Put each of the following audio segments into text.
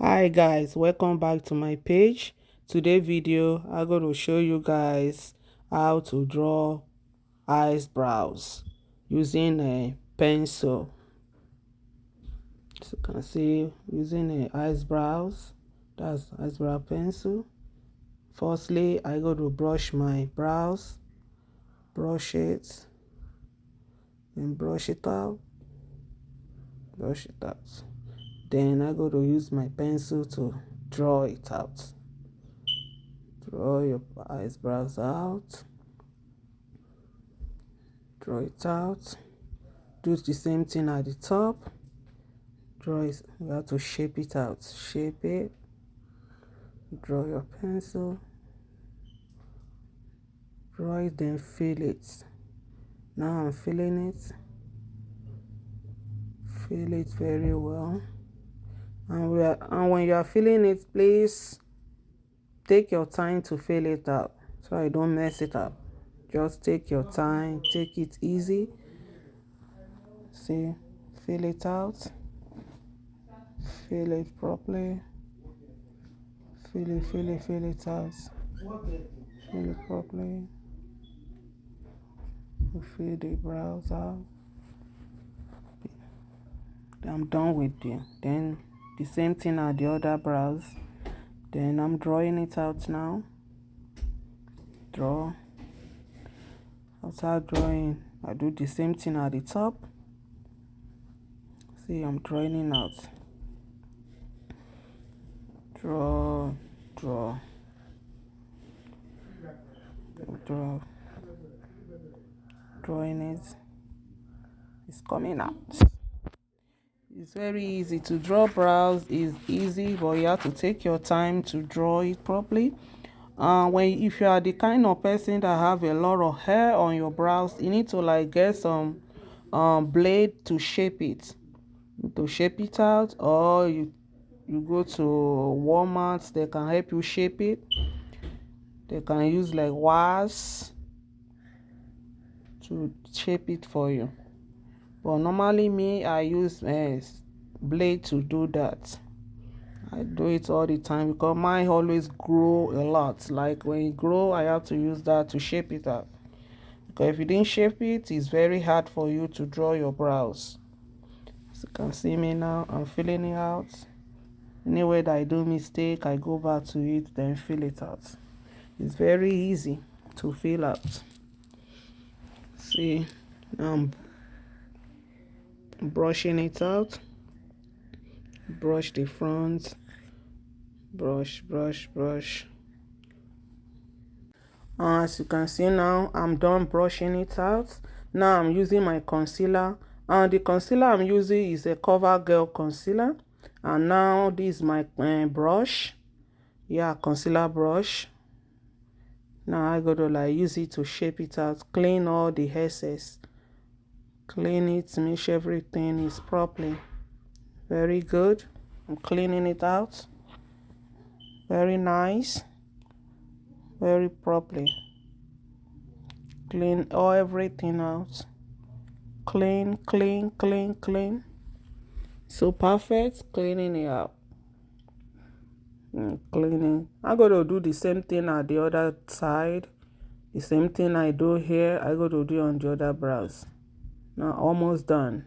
Hi guys, welcome back to my page. Today video I'm going to show you guys how to draw eyebrows using a pencil. As you can see, using a eyebrows, that's eyebrow pencil. Firstly, I go to brush my brows, brush it, then brush it out, brush it out. Then I go to use my pencil to draw it out. Draw your eyebrows out. Draw it out. Do the same thing at the top. Draw it. You have to shape it out. Shape it. Draw your pencil. Draw it, then fill it. Now I'm filling it. Fill it very well. And when you are filling it, please take your time to fill it out so I don't mess it up. Just take your time. Take it easy. See, fill it out. Fill it properly. Fill it out. Fill it properly. Fill the brows out. I'm done with them. Then the same thing at the other brows. Then I'm drawing it out now. Draw. After drawing, I do the same thing at the top. See, I'm drawing it out. Draw. Drawing it. It's coming out. It's very easy to draw brows. Is easy, but you have to take your time to draw it properly. If you are the kind of person that have a lot of hair on your brows, you need to get some blade to shape it. Out, or you go to Walmart, they can help you shape it. They can use wires to shape it for you. But normally me, I use blade to do that. I do it all the time because mine always grow a lot. Like when it grow, I have to use that to shape it up. Because if you didn't shape it, it's very hard for you to draw your brows. As you can see me now, I'm filling it out. Anywhere that I do mistake, I go back to it, then fill it out. It's very easy to fill out. See, now I'm brushing it out. Brush the front. Brush. As you can see now, I'm done brushing it out. Now I'm using my concealer. The concealer I'm using is a CoverGirl concealer. And now this is my brush. Yeah, concealer brush. Now I got to use it to shape it out, clean all the excess. Clean it, make sure everything is properly. Very good. I'm cleaning it out. Very nice. Very properly. Clean everything out. Clean. So perfect. Cleaning it out. Cleaning. I'm going to do the same thing at the other side. The same thing I do here, I go to do on the other brows. Now almost done.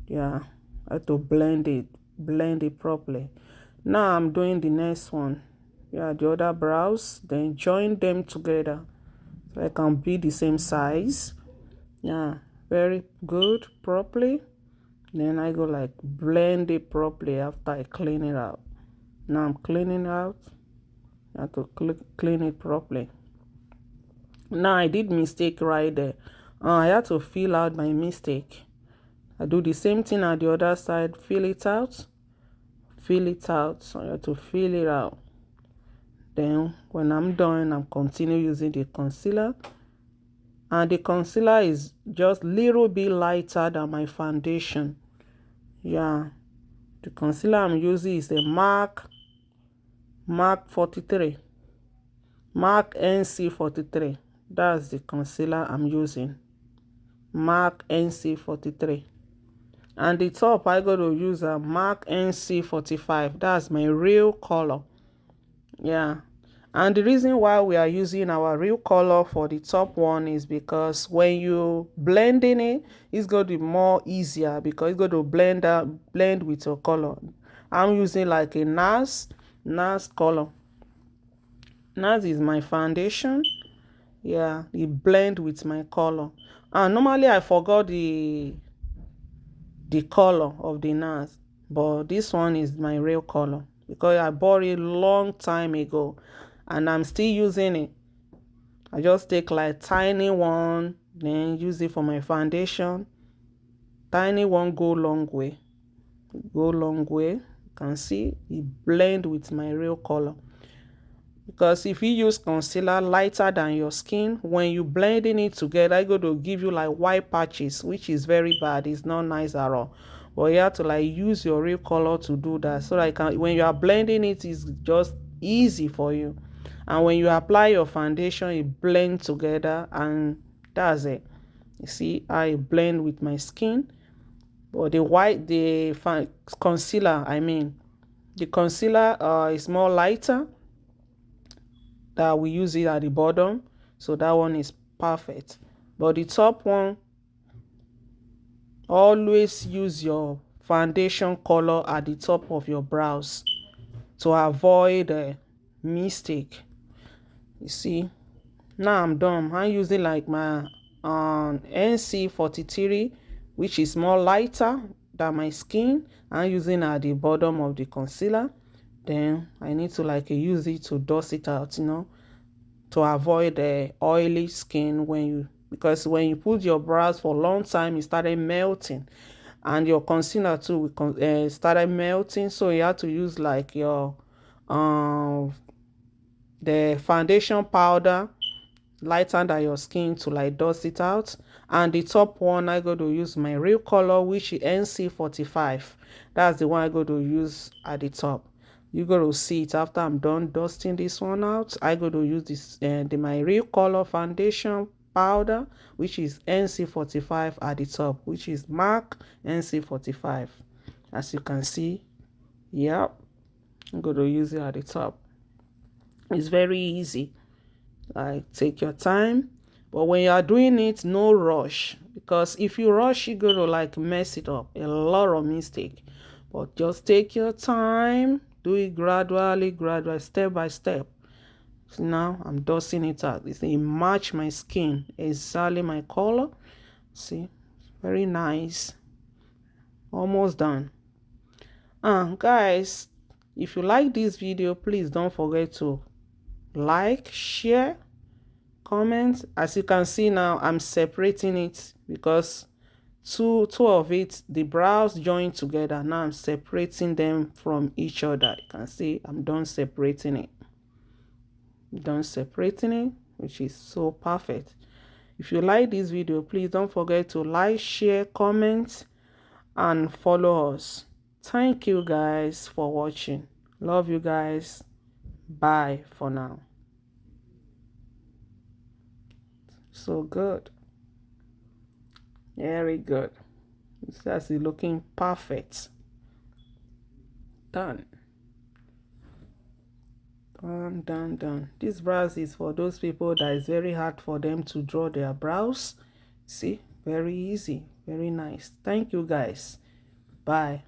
Yeah, I have to blend it properly. Now I'm doing the next one. Yeah, the other brows, then join them together so I can be the same size. Yeah, very good, properly. Then I go blend it properly after I clean it out. Now I'm cleaning out. I have to clean it properly. Now I did mistake right there. I had to fill out my mistake. I do the same thing at the other side. Fill it out. So I have to fill it out. Then when I'm done, I'm continue using the concealer. And the concealer is just little bit lighter than my foundation. Yeah, the concealer I'm using is a MAC 43. MAC NC 43. That's the concealer I'm using. MAC NC 43. And the top I go to use a MAC NC45. That's my real color. Yeah. And the reason why we are using our real color for the top one is because when you blending it, it's going to be more easier because it's going to blend with your color. I'm using like a NARS color. NARS is my foundation. Yeah, it blend with my color. And normally I forgot the color of the NARS, but this one is my real color because I bought it long time ago and I'm still using it. I just take like tiny one, then use it for my foundation. Tiny one go long way. You can see it blend with my real color. Because if you use concealer lighter than your skin, when you blending it together, it's going to give you like white patches, which is very bad. It's not nice at all. But you have to like use your real color to do that, so like when you are blending it, it's just easy for you. And when you apply your foundation, it blends together, and that's it. You see I blend with my skin. But the concealer, the concealer is more lighter, that we use it at the bottom, so that one is perfect. But the top one, always use your foundation color at the top of your brows to avoid a mistake. You see, now I'm done. I'm using like my NC43, which is more lighter than my skin. I'm using at the bottom of the concealer. Then I need to like use it to dust it out, to avoid the oily skin because when you put your brows for a long time, it started melting, and your concealer too started melting. So you have to use like your the foundation powder lighter than your skin to like dust it out. And the top one I go to use my real color, which is NC45. That's the one I go to use at the top. You go to see it after I'm done dusting this one out. I go to use this my real color foundation powder, which is NC45 at the top, which is MAC NC45. As you can see, yep, I'm going to use it at the top. It's very easy. Like, take your time, but when you are doing it, no rush, because if you rush, you're going to like mess it up, a lot of mistake. But just take your time, do it gradually, step by step. So now I'm dusting it out. It match my skin, exactly my color. See, very nice. Almost done. Guys, if you like this video, please don't forget to like, share, comment. As you can see now, I'm separating it because two of it, the brows join together. Now I'm separating them from each other. You can see I'm done separating it. Which is so perfect. If you like this video, please don't forget to like, share, comment, and follow us. Thank you guys for watching. Love you guys. Bye for now. So good. Very good. That's looking perfect. Done. Done. This brows is for those people that is very hard for them to draw their brows. See, very easy, very nice. Thank you guys. Bye.